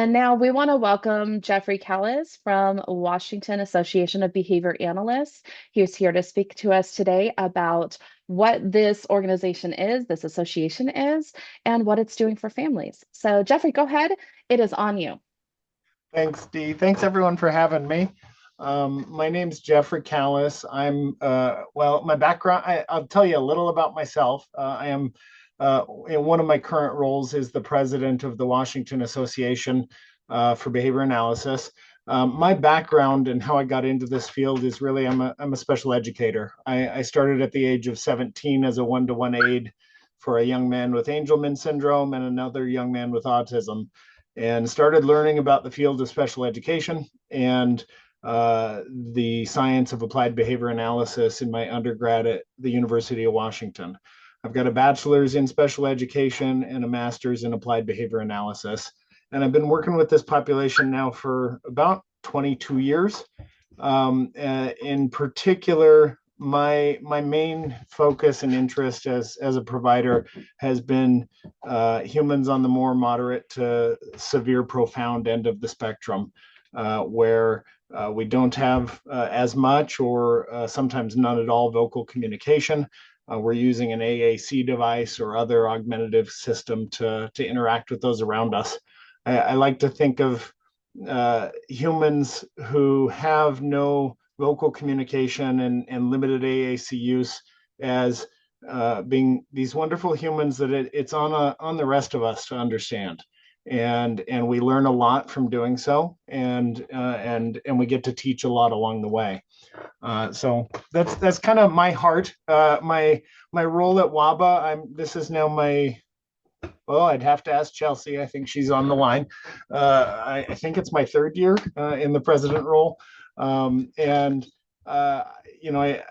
And now we want to welcome Jeffrey Callis from Washington Association of Behavior Analysts. He's here to speak to us today about what this organization is, this association is, and what it's doing for families. So, Jeffrey, go ahead. It is on you. Thanks, Dee. Thanks everyone for having me. My name's Jeffrey Callis. My background, I'll tell you a little about myself. I am, in one of my current roles is the president of the Washington Association for Behavior Analysis. My background and how I got into this field is really, I'm a special educator. I started at the age of 17 as a one-to-one aide for a young man with Angelman syndrome and another young man with autism, and started learning about the field of special education and the science of applied behavior analysis in my undergrad at the University of Washington. I've got a bachelor's in special education and a master's in applied behavior analysis. And I've been working with this population now for about 22 years. In particular, my main focus and interest as a provider has been humans on the more moderate to severe profound end of the spectrum, where we don't have as much or sometimes none at all vocal communication. We're using an AAC device or other augmentative system to interact with those around us. I like to think of humans who have no vocal communication and limited AAC use as being these wonderful humans that it's on the rest of us to understand, and we learn a lot from doing so, and we get to teach a lot along the way. So that's kind of my heart. My role at WABA. This is now my well, I'd have to ask Chelsea. I think she's on the line. I think it's my third year in the president role. And, you know,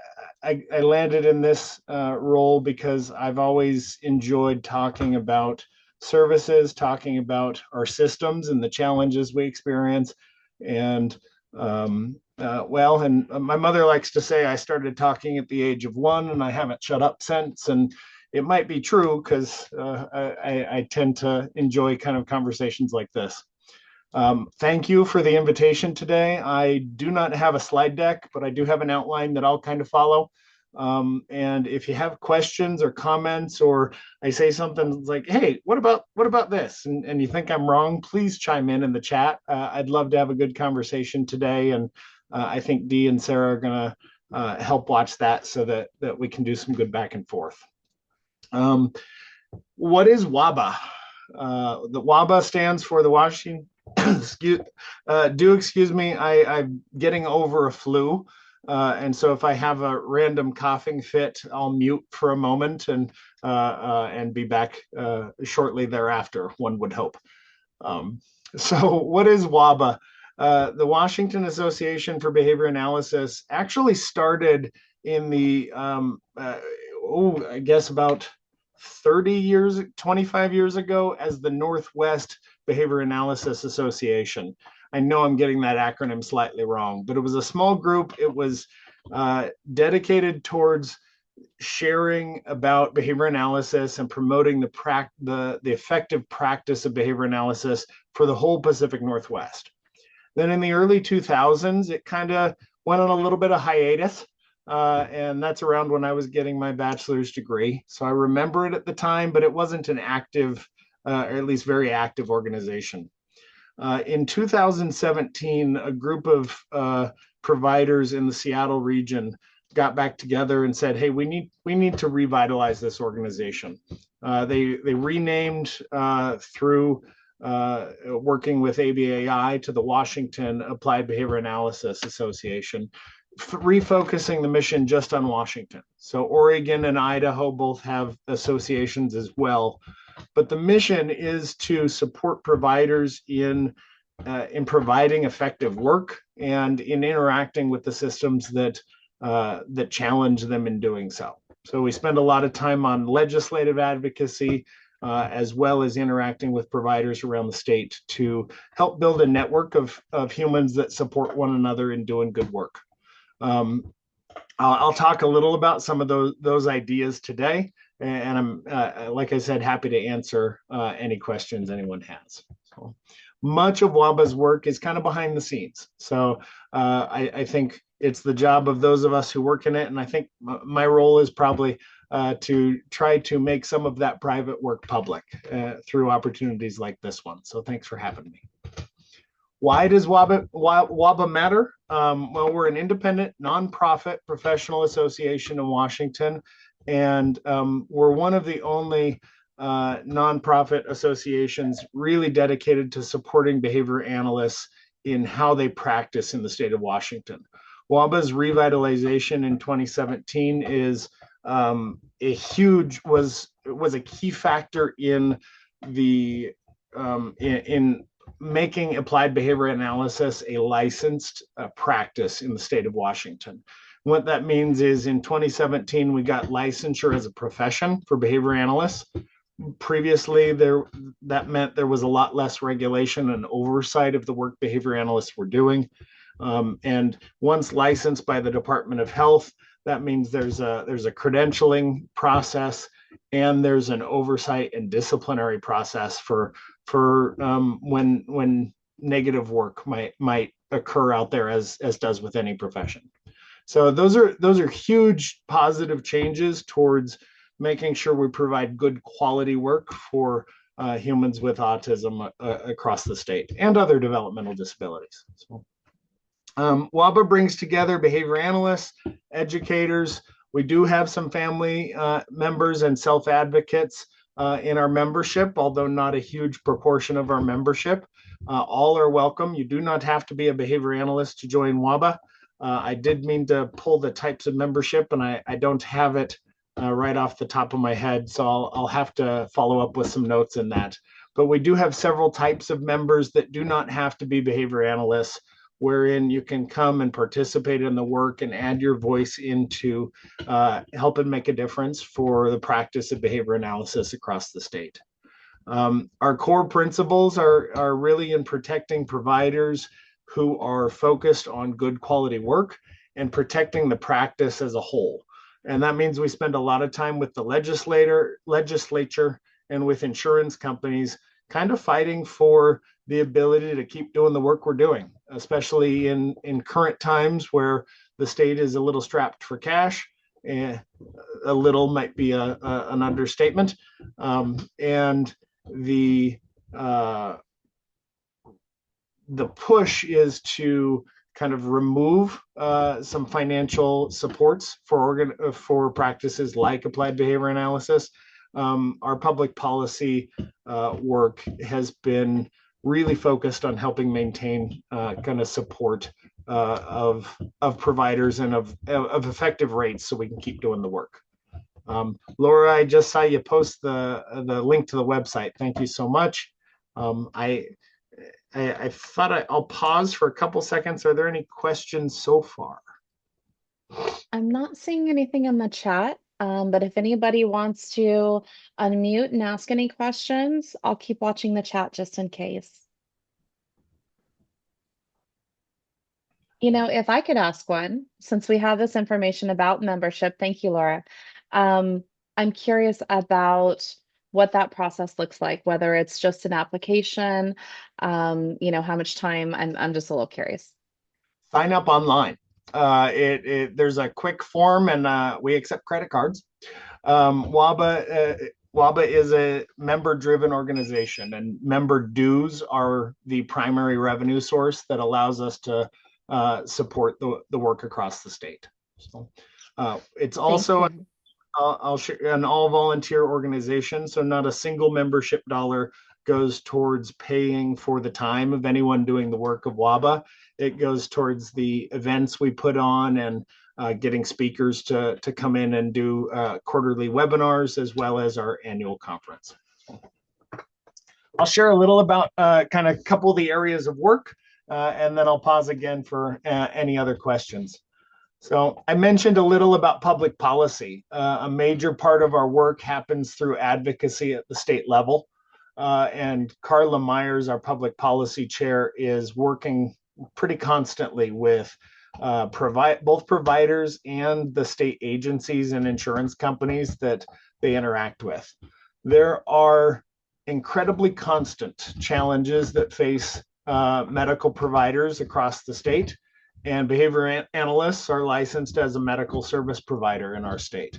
I landed in this role because I've always enjoyed talking about services, talking about our systems and the challenges we experience. And, and my mother likes to say I started talking at the age of 1 and I haven't shut up since. And it might be true because I tend to enjoy kind of conversations like this. Thank you for the invitation today. I do not have a slide deck, but I do have an outline that I'll kind of follow. And if you have questions or comments, or I say something like, hey, what about this? And you think I'm wrong, please chime in the chat. I'd love to have a good conversation today. And I think Dee and Sarah are going to help watch that so that we can do some good back and forth. What is WABA? The WABA stands for the Washington, excuse me, I'm getting over a flu. And so if I have a random coughing fit, I'll mute for a moment and be back shortly thereafter, one would hope. So what is WABA? The Washington Association for Behavior Analysis actually started in the, I guess about 25 years ago as the Northwest Behavior Analysis Association. I know I'm getting that acronym slightly wrong, but it was a small group. It was dedicated towards sharing about behavior analysis and promoting the effective practice of behavior analysis for the whole Pacific Northwest. Then in the early 2000s, it kind of went on a little bit of hiatus. And that's around when I was getting my bachelor's degree. So I remember it at the time, but it wasn't an active, or at least very active organization. In 2017, a group of providers in the Seattle region got back together and said, hey, we need to revitalize this organization. They renamed through working with ABAI to the Washington Applied Behavior Analysis Association, refocusing the mission just on Washington. So Oregon and Idaho both have associations as well, but the mission is to support providers in providing effective work and in interacting with the systems that challenge them in doing so. So we spend a lot of time on legislative advocacy, as well as interacting with providers around the state to help build a network of humans that support one another in doing good work. I'll talk a little about some of those ideas today, and I'm, like I said, happy to answer any questions anyone has. So much of WABA's work is kind of behind the scenes. So I think it's the job of those of us who work in it. And I think my role is probably to try to make some of that private work public through opportunities like this one. So thanks for having me. Why does WABA matter? Well, we're an independent, nonprofit professional association in Washington, and we're one of the only nonprofit associations really dedicated to supporting behavior analysts in how they practice in the state of Washington. WABA's revitalization in 2017 is a huge was a key factor in the in making applied behavior analysis a licensed practice in the state of Washington. What that means is in 2017, we got licensure as a profession for behavior analysts. Previously, that meant there was a lot less regulation and oversight of the work behavior analysts were doing. And once licensed by the Department of Health, that means there's a credentialing process and there's an oversight and disciplinary process for when negative work might occur out there as does with any profession. So those are huge positive changes towards making sure we provide good quality work for humans with autism across the state and other developmental disabilities. So, WABA brings together behavior analysts, educators. We do have some family members and self-advocates in our membership, although not a huge proportion of our membership. All are welcome. You do not have to be a behavior analyst to join WABA. I did mean to pull the types of membership, and I don't have it right off the top of my head, so I'll have to follow up with some notes in that. But we do have several types of members that do not have to be behavior analysts, wherein you can come and participate in the work and add your voice into helping make a difference for the practice of behavior analysis across the state. Our core principles are really in protecting providers who are focused on good quality work and protecting the practice as a whole. And that means we spend a lot of time with the legislature and with insurance companies kind of fighting for the ability to keep doing the work we're doing, especially in current times where the state is a little strapped for cash. And a little might be an understatement. And the push is to kind of remove some financial supports for practices like applied behavior analysis. Our public policy work has been really focused on helping maintain kind of support of providers and of effective rates so we can keep doing the work. Laura, I just saw you post the link to the website. Thank you so much. I thought I'll pause for a couple seconds. Are there any questions so far? I'm not seeing anything in the chat, but if anybody wants to unmute and ask any questions, I'll keep watching the chat just in case. You know, if I could ask one, since we have this information about membership, thank you, Laura. I'm curious about what that process looks like, whether it's just an application, how much time. I'm just a little curious. Sign up online. There's a quick form, and we accept credit cards. WABA is a member-driven organization, and member dues are the primary revenue source that allows us to support the work across the state. So it's also I'll share an all-volunteer organization, so not a single membership dollar goes towards paying for the time of anyone doing the work of WABA. It goes towards the events we put on and getting speakers to come in and do quarterly webinars as well as our annual conference. I'll share a little about kind of a couple of the areas of work, and then I'll pause again for any other questions. So I mentioned a little about public policy. A major part of our work happens through advocacy at the state level. And Carla Myers, our public policy chair, is working pretty constantly with both providers and the state agencies and insurance companies that they interact with. There are incredibly constant challenges that face medical providers across the state, and behavior analysts are licensed as a medical service provider in our state.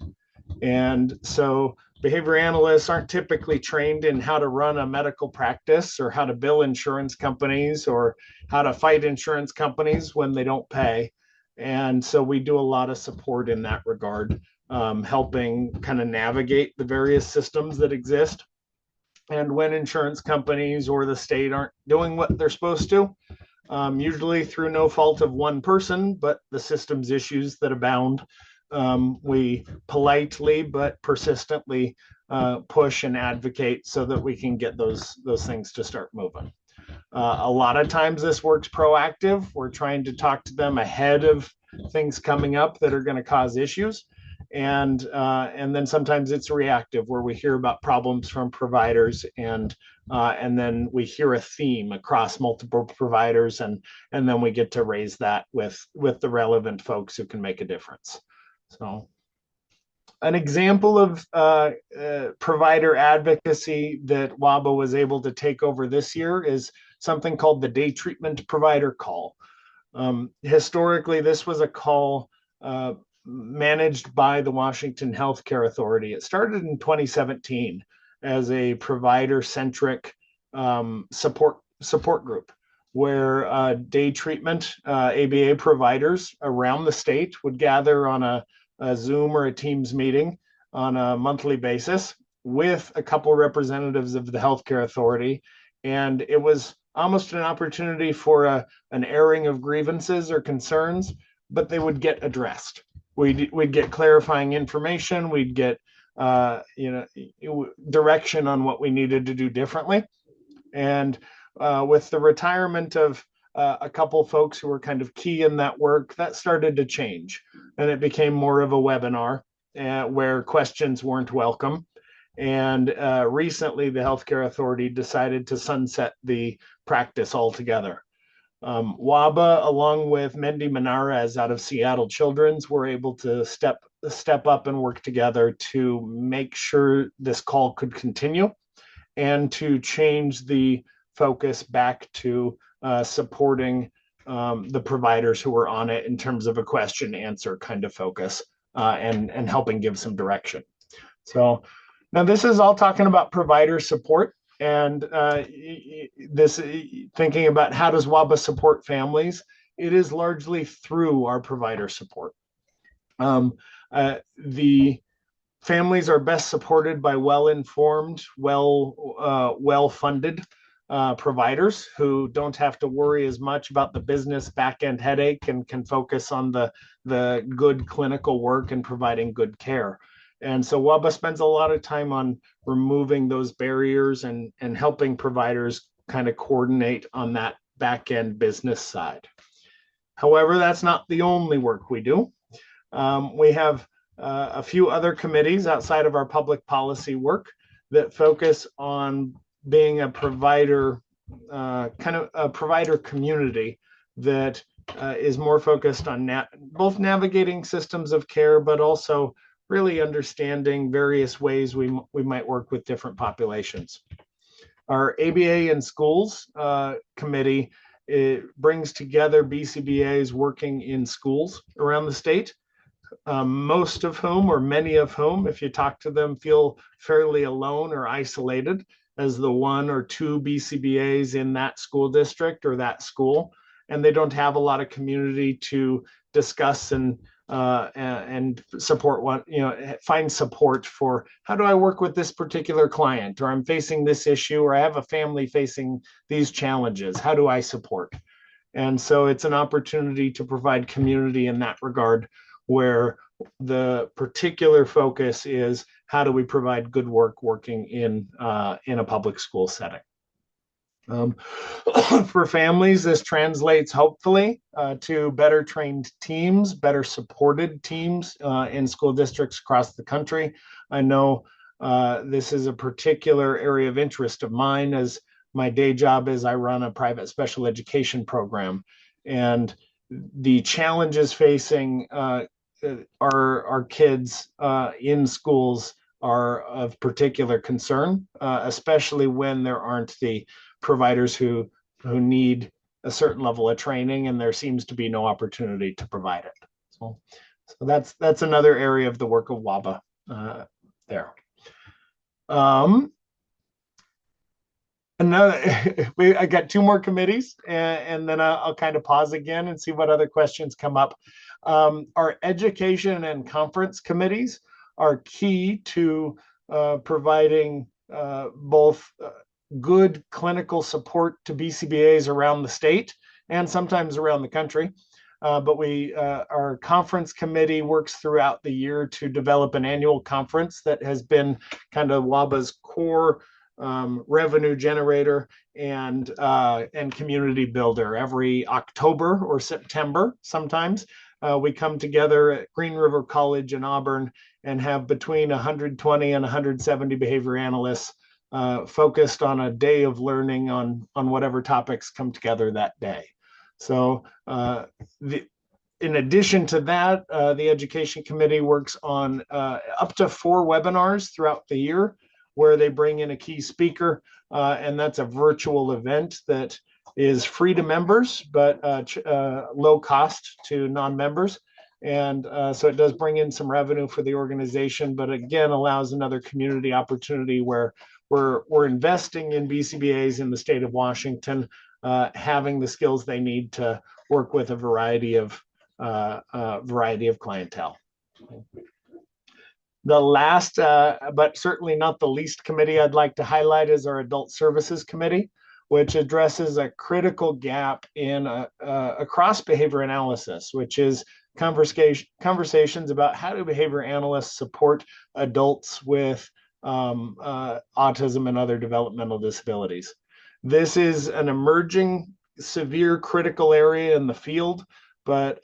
And so behavior analysts aren't typically trained in how to run a medical practice or how to bill insurance companies or how to fight insurance companies when they don't pay. And so we do a lot of support in that regard, helping kind of navigate the various systems that exist. And when insurance companies or the state aren't doing what they're supposed to, usually through no fault of one person, but the system's issues that abound, we politely but persistently push and advocate so that we can get those things to start moving. A lot of times this works proactive. We're trying to talk to them ahead of things coming up that are going to cause issues. And then sometimes it's reactive where we hear about problems from providers and then we hear a theme across multiple providers and then we get to raise that with the relevant folks who can make a difference. So an example of provider advocacy that WABA was able to take over this year is something called the Day Treatment Provider Call. Historically, this was a call managed by the Washington Healthcare Authority. It started in 2017 as a provider-centric support group where day treatment ABA providers around the state would gather on a Zoom or a Teams meeting on a monthly basis with a couple representatives of the healthcare authority. And it was almost an opportunity for an airing of grievances or concerns, but they would get addressed. We'd get clarifying information. We'd get direction on what we needed to do differently. And with the retirement of a couple folks who were kind of key in that work, that started to change. And it became more of a webinar where questions weren't welcome. And recently, the Healthcare Authority decided to sunset the practice altogether. WABA, along with Mendy Menares out of Seattle Children's, were able to step up and work together to make sure this call could continue and to change the focus back to supporting the providers who were on it in terms of a question answer kind of focus and helping give some direction. So now this is all talking about provider support. And this thinking about how does WABA support families, it is largely through our provider support. The families are best supported by well-informed, well-funded providers who don't have to worry as much about the business back-end headache and can focus on the good clinical work and providing good care. And so WABA spends a lot of time on removing those barriers and helping providers kind of coordinate on that back-end business side. However, that's not the only work we do. We have a few other committees outside of our public policy work that focus on being a provider, kind of a provider community that is more focused on both navigating systems of care, but also really understanding various ways we might work with different populations. Our ABA in Schools committee, it brings together BCBAs working in schools around the state, most of whom, or many of whom, if you talk to them, feel fairly alone or isolated as the one or two BCBAs in that school district or that school, and they don't have a lot of community to discuss and support find support for how do I work with this particular client, or I'm facing this issue, or I have a family facing these challenges. How do I support? And so it's an opportunity to provide community in that regard, where the particular focus is how do we provide good work working in a public school setting. For families, this translates hopefully to better trained teams, better supported teams in school districts across the country. I know this is a particular area of interest of mine, as my day job is I run a private special education program, and the challenges facing our kids in schools are of particular concern, especially when there aren't the providers who need a certain level of training, and there seems to be no opportunity to provide it. So that's another area of the work of WABA there. Um, I got two more committees, and then I'll kind of pause again and see what other questions come up. Our education and conference committees are key to providing both good clinical support to BCBAs around the state and sometimes around the country. But our conference committee works throughout the year to develop an annual conference that has been kind of WABA's core revenue generator and community builder. Every October or September, sometimes we come together at Green River College in Auburn and have between 120 and 170 behavior analysts focused on a day of learning on whatever topics come together that day. So in addition to that, the Education Committee works on up to 4 webinars throughout the year where they bring in a key speaker, and that's a virtual event that is free to members, but low cost to non-members. And so it does bring in some revenue for the organization, but again, allows another community opportunity where we're investing in BCBAs in the state of Washington, having the skills they need to work with a variety of clientele. The last, but certainly not the least committee I'd like to highlight is our Adult Services Committee, which addresses a critical gap in across behavior analysis, which is conversations about how do behavior analysts support adults with autism and other developmental disabilities. This is an emerging severe critical area in the field, but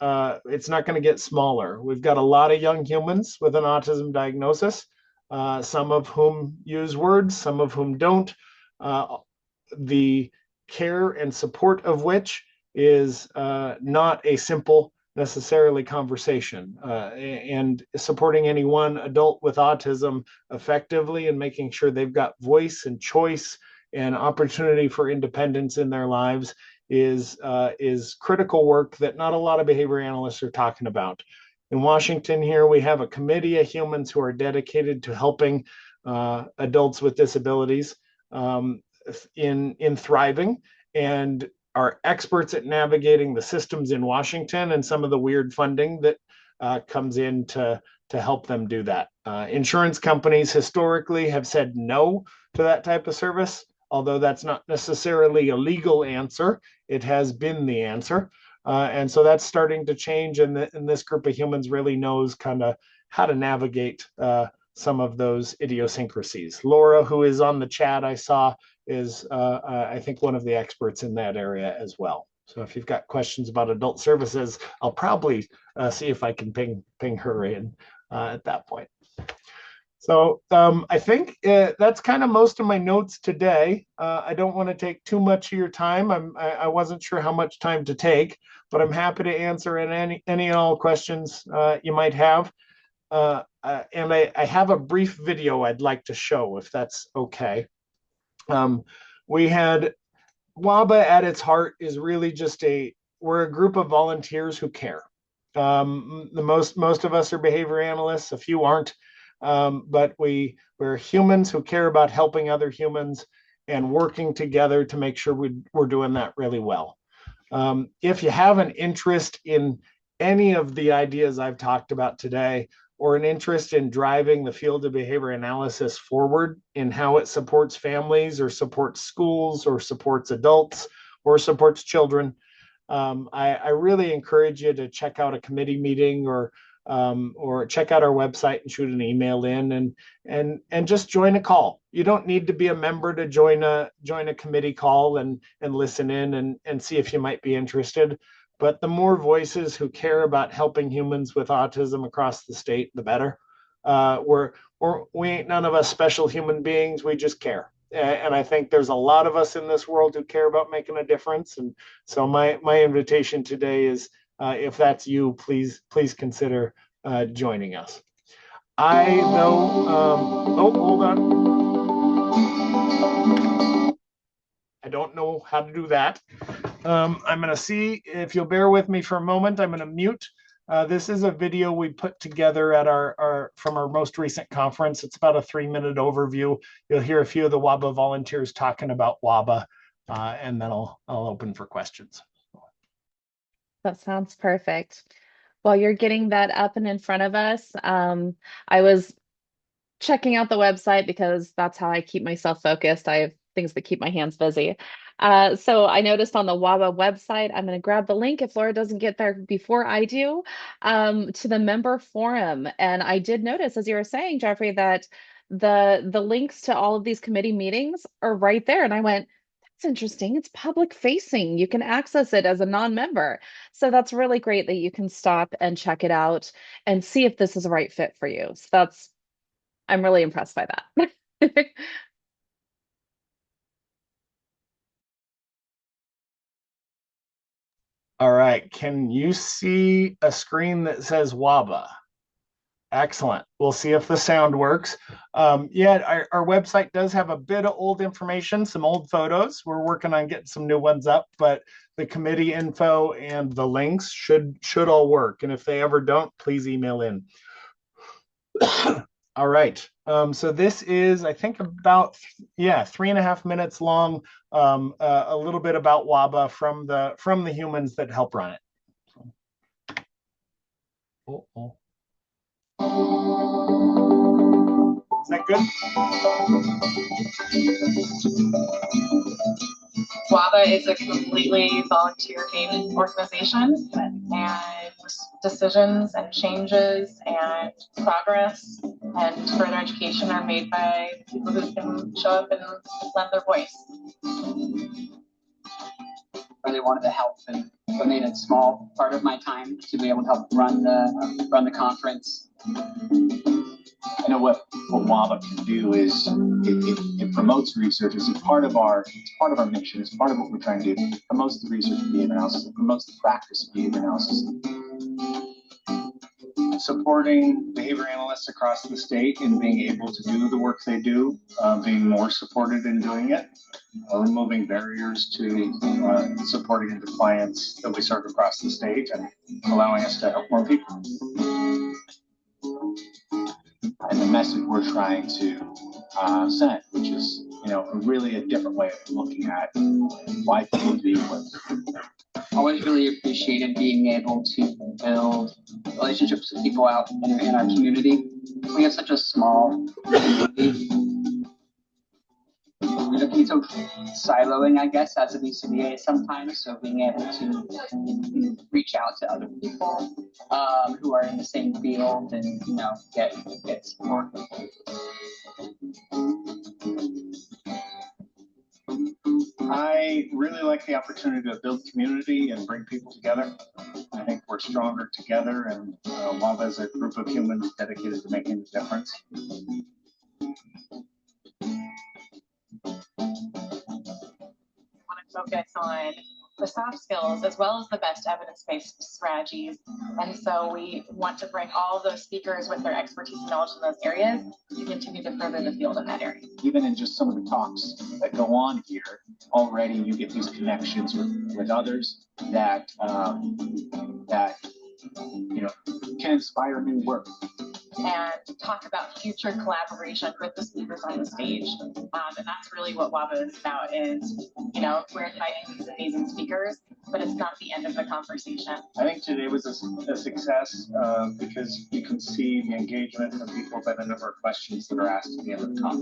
it's not going to get smaller. We've got a lot of young humans with an autism diagnosis, some of whom use words, some of whom don't. The care and support of which is not a simple necessarily conversation, and supporting any one adult with autism effectively and making sure they've got voice and choice and opportunity for independence in their lives is critical work that not a lot of behavior analysts are talking about. In Washington here, we have a committee of humans who are dedicated to helping adults with disabilities in thriving, and are experts at navigating the systems in Washington and some of the weird funding that comes in to help them do that. Insurance companies historically have said no to that type of service, although that's not necessarily a legal answer. It has been the answer. And so that's starting to change, and this group of humans really knows kind of how to navigate some of those idiosyncrasies. Laura, who is on the chat, I saw, is I think one of the experts in that area as well. So if you've got questions about adult services, I'll probably see if I can ping her in at that point. So I think that's kind of most of my notes today. I don't want to take too much of your time. I wasn't sure how much time to take, but I'm happy to answer any and all questions you might have. And I have a brief video I'd like to show, if that's okay. We had WABA at its heart is really just we're a group of volunteers who care. Most of us are behavior analysts, a few aren't, but we're humans who care about helping other humans and working together to make sure we're doing that really well. If you have an interest in any of the ideas I've talked about today, or an interest in driving the field of behavior analysis forward in how it supports families or supports schools or supports adults or supports children, I really encourage you to check out a committee meeting or check out our website and shoot an email in and just join a call. You don't need to be a member to join a committee call and listen in and see if you might be interested. But the more voices who care about helping humans with autism across the state, the better. We ain't none of us special human beings. We just care. And I think there's a lot of us in this world who care about making a difference. And so my invitation today is, if that's you, please consider joining us. I though, oh, hold on. I don't know how to do that. I'm going to see if you'll bear with me for a moment. I'm going to mute. This is a video we put together at our from our most recent conference. It's about a 3-minute overview. You'll hear a few of the WABA volunteers talking about WABA, and then I'll open for questions. That sounds perfect. While you're getting that up and in front of us, I was checking out the website because that's how I keep myself focused. I have things that keep my hands busy. So I noticed on the WABA website, I'm going to grab the link if Laura doesn't get there before I do, to the member forum. And I did notice, as you were saying, Jeffrey, that the links to all of these committee meetings are right there. And I went, that's interesting. It's public facing. You can access it as a non-member. So that's really great that you can stop and check it out and see if this is a right fit for you. So I'm really impressed by that. All right, can you see a screen that says WABA? Excellent. We'll see if the sound works. Yeah, our website does have a bit of old information, some old photos. We're working on getting some new ones up, but the committee info and the links should all work. And if they ever don't, please email in. All right. So this is, I think, about 3.5 minutes long. A little bit about WABA from the humans that help run it. Oh, oh. Is that good? WABA is a completely volunteer-based organization, and decisions and changes and progress and further education are made by people who can show up and lend their voice. Really wanted to help and donate a small part of my time to be able to help run the conference. I know what WABA can do is it promotes research. It's part of our mission. It's part of what we're trying to do. It promotes the research of behavior analysis. It promotes the practice of behavior analysis. Supporting behavior analysts across the state in being able to do the work they do, being more supported in doing it, removing barriers to supporting the clients that we serve across the state and allowing us to help more people. And the message we're trying to send, which is, really a different way of looking at why people do what they're doing. Always really appreciated being able to build relationships with people out in our community. We have such a small community. It can be so siloing, I guess, as a BCBA sometimes. So being able to reach out to other people who are in the same field and get support. I really like the opportunity to build community and bring people together. I think we're stronger together, and WABA is a group of humans dedicated to making a difference. Focus on the soft skills as well as the best evidence-based strategies. And so we want to bring all of those speakers with their expertise and knowledge in those areas to continue to further the field in that area. Even in just some of the talks that go on here, already you get these connections with others that can inspire new work. And talk about future collaboration with the speakers on the stage. And that's really what WABA is about is, we're inviting these amazing speakers, but it's not the end of the conversation. I think today was a success because you can see the engagement from people by the number of questions that are asked at the end of the talk.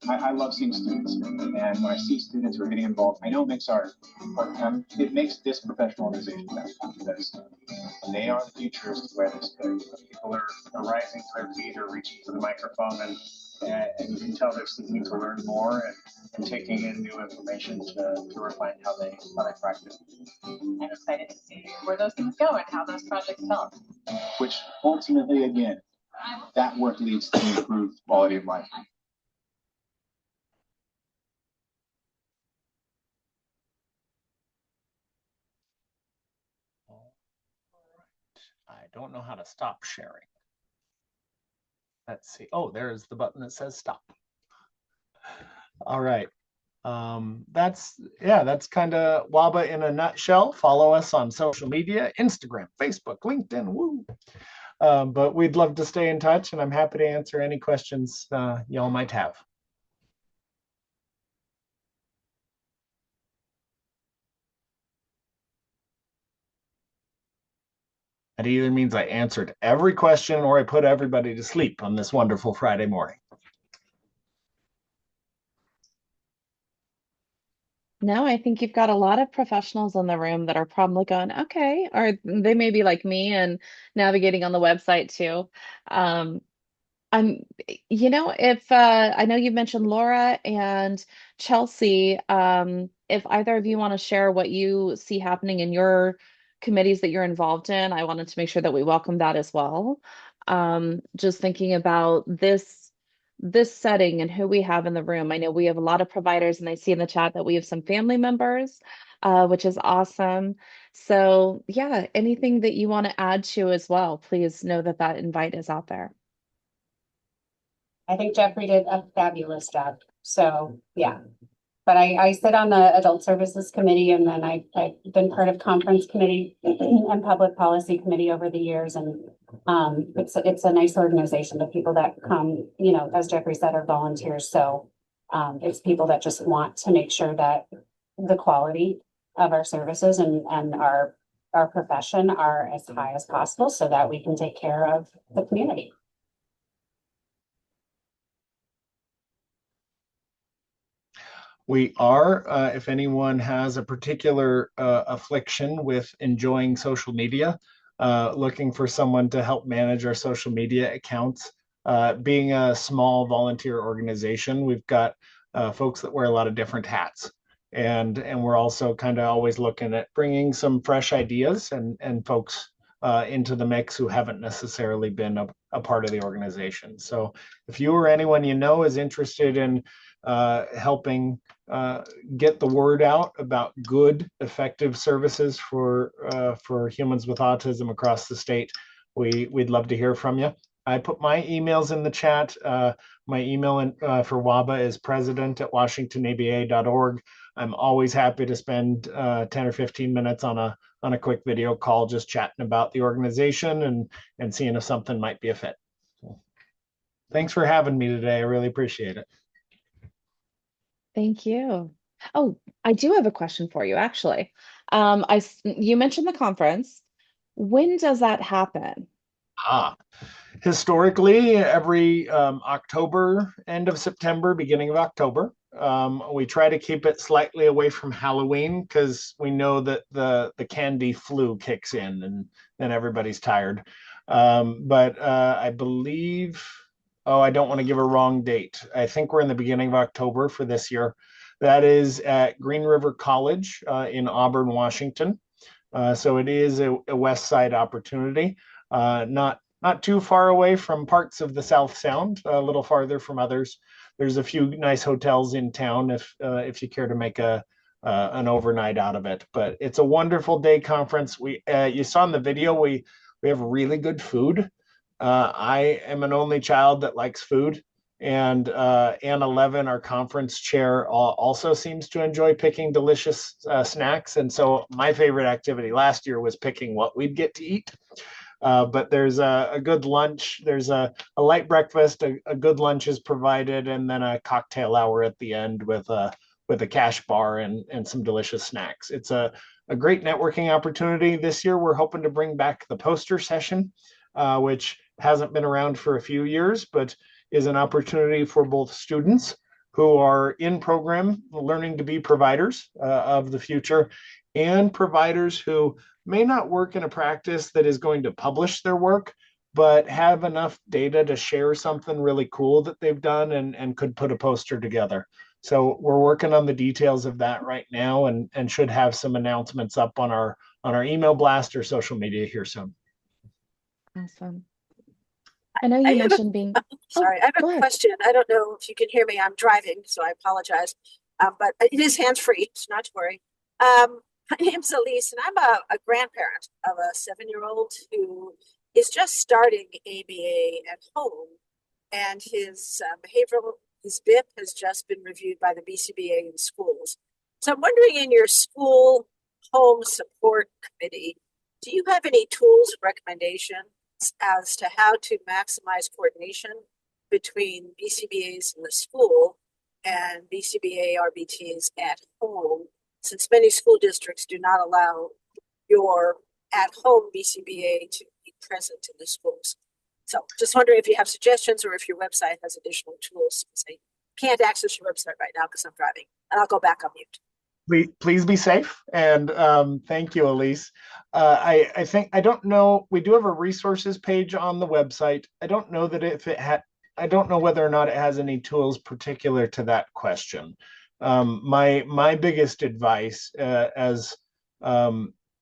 I love seeing students, and when I see students who are getting involved, I know it makes it makes this professional organization better because they are the future as to where this goes. People are rising to their feet or reaching for the microphone, and you can tell they're seeking to learn more and taking in new information to refine how they practice. I'm excited to see where those things go and how those projects develop. Which ultimately, again, that work leads to improved quality of life. don't know how to stop sharing. Let's see. Oh, there's the button that says stop. All right. That's kind of WABA in a nutshell. Follow us on social media, Instagram, Facebook, LinkedIn, woo. But we'd love to stay in touch, and I'm happy to answer any questions y'all might have. That either means I answered every question or I put everybody to sleep on this wonderful Friday morning. No, I think you've got a lot of professionals in the room that are probably going, okay, or they may be like me and navigating on the website too. Um, I'm, if I know you mentioned Laura and Chelsea, if either of you want to share what you see happening in your committees that you're involved in, I wanted to make sure that we welcome that as well. Just thinking about this setting and who we have in the room. I know we have a lot of providers, and I see in the chat that we have some family members, which is awesome. So yeah, anything that you want to add to as well, please know that that invite is out there. I think Jeffrey did a fabulous job. So yeah, but I sit on the Adult Services Committee, and then I've been part of Conference Committee and Public Policy Committee over the years. And it's a nice organization. The people that come, as Jeffrey said, are volunteers. So it's people that just want to make sure that the quality of our services and our profession are as high as possible so that we can take care of the community. We are, if anyone has a particular affliction with enjoying social media, looking for someone to help manage our social media accounts. Being a small volunteer organization, we've got folks that wear a lot of different hats. And we're also kind of always looking at bringing some fresh ideas and folks into the mix who haven't necessarily been a part of the organization. So if you or anyone you know is interested in helping get the word out about good, effective services for humans with autism across the state, we'd love to hear from you. I put my emails in the chat. My email for WABA is president@washingtonaba.org. I'm always happy to spend 10 or 15 minutes on a quick video call, just chatting about the organization and seeing if something might be a fit. So, thanks for having me today. I really appreciate it. Thank you. Oh, I do have a question for you, actually. You mentioned the conference. When does that happen? Historically, every October, end of September, beginning of October. We try to keep it slightly away from Halloween because we know that the candy flu kicks in and then everybody's tired. But I believe, I don't want to give a wrong date. I think we're in the beginning of October for this year. That is at Green River College in Auburn, Washington. So it is a West Side opportunity, not too far away from parts of the South Sound, a little farther from others. There's a few nice hotels in town if you care to make an overnight out of it. But it's a wonderful day conference. You saw in the video we have really good food. I am an only child that likes food, and Anna Levin, our conference chair, also seems to enjoy picking delicious snacks. And so my favorite activity last year was picking what we'd get to eat. But there's a good lunch, there's a light breakfast, a good lunch is provided, and then a cocktail hour at the end with a cash bar and some delicious snacks. It's a great networking opportunity. This year, we're hoping to bring back the poster session, which hasn't been around for a few years, but is an opportunity for both students who are in program learning to be providers of the future and providers who may not work in a practice that is going to publish their work, but have enough data to share something really cool that they've done and could put a poster together. So we're working on the details of that right now and should have some announcements up on our email blast or social media here soon. Awesome. I know you mentioned being. Sorry, I have a question. I don't know if you can hear me. I'm driving, so I apologize. But it is hands-free, so not to worry. My name's Elise, and I'm a grandparent of a 7-year-old who is just starting ABA at home, and his his BIP has just been reviewed by the BCBA in schools. So I'm wondering, in your school home support committee, do you have any tools, recommendations as to how to maximize coordination between BCBAs in the school and BCBA RBTs at home, since many school districts do not allow your at-home BCBA to be present in the schools? So just wondering if you have suggestions or if your website has additional tools. I can't access your website right now because I'm driving, and I'll go back on mute. Please be safe, and thank you, Elise. I think, I don't know, we do have a resources page on the website. I don't know that if it had, I don't know whether or not it has any tools particular to that question. My biggest advice as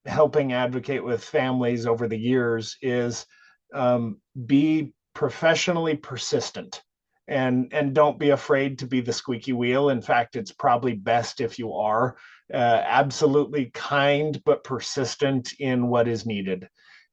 helping advocate with families over the years is be professionally persistent, and don't be afraid to be the squeaky wheel. In fact, it's probably best if you are absolutely kind but persistent in what is needed.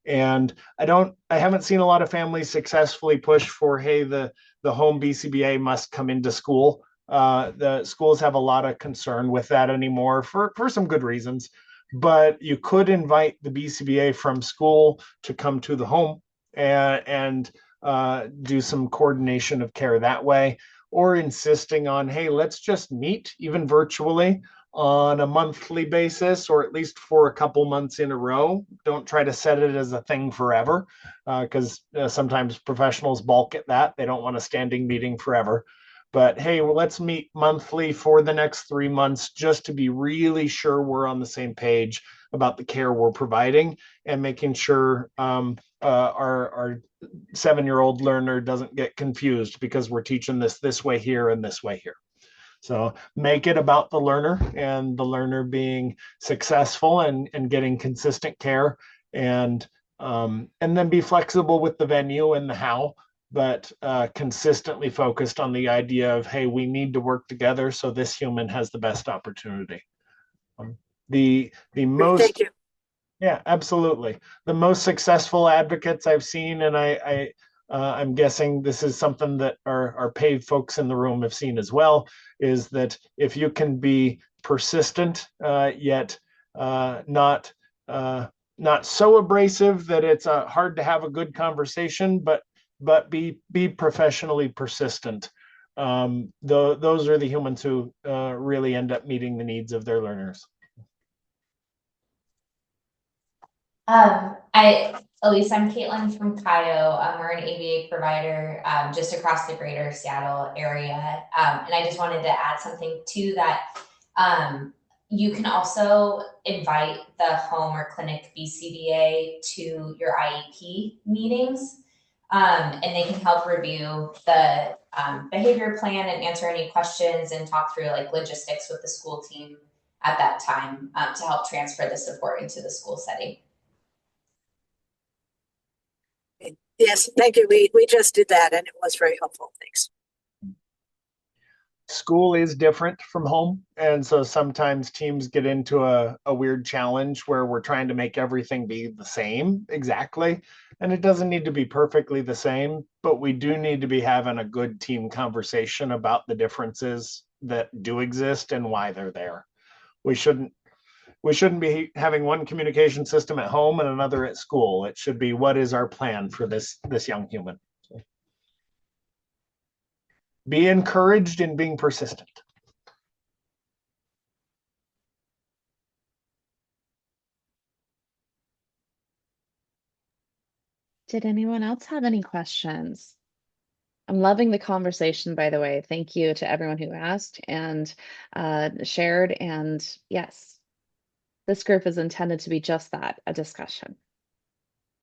And I haven't seen a lot of families successfully push for, hey, the home BCBA must come into school. The schools have a lot of concern with that anymore for some good reasons. But you could invite the BCBA from school to come to the home and do some coordination of care that way, or insisting on, hey, let's just meet even virtually on a monthly basis, or at least for a couple months in a row. Don't try to set it as a thing forever, because sometimes professionals balk at that. They don't want a standing meeting forever. But hey, well, let's meet monthly for the next 3 months just to be really sure we're on the same page about the care we're providing, and making sure our 7-year-old learner doesn't get confused because we're teaching this way here and this way here. So make it about the learner, and the learner being successful and getting consistent care, and then be flexible with the venue and the how, but consistently focused on the idea of, hey, we need to work together so this human has the best opportunity. The most Thank you. Yeah, absolutely. The most successful advocates I've seen, and I'm guessing this is something that our paid folks in the room have seen as well, is that if you can be persistent, yet not so abrasive that it's hard to have a good conversation, but be professionally persistent. Those are the humans who really end up meeting the needs of their learners. Elise, I'm Caitlin from Cayo. We're an ABA provider just across the greater Seattle area. And I just wanted to add something to that. You can also invite the home or clinic BCBA to your IEP meetings, and they can help review the behavior plan and answer any questions and talk through like logistics with the school team at that time to help transfer the support into the school setting. Yes, thank you. We just did that, and it was very helpful. Thanks. School is different from home, and so sometimes teams get into a weird challenge where we're trying to make everything be the same exactly, and it doesn't need to be perfectly the same, but we do need to be having a good team conversation about the differences that do exist and why they're there. We shouldn't be having one communication system at home and another at school. It should be, what is our plan for this young human? So be encouraged in being persistent. Did anyone else have any questions? I'm loving the conversation, by the way. Thank you to everyone who asked and shared. And yes, this group is intended to be just that, a discussion.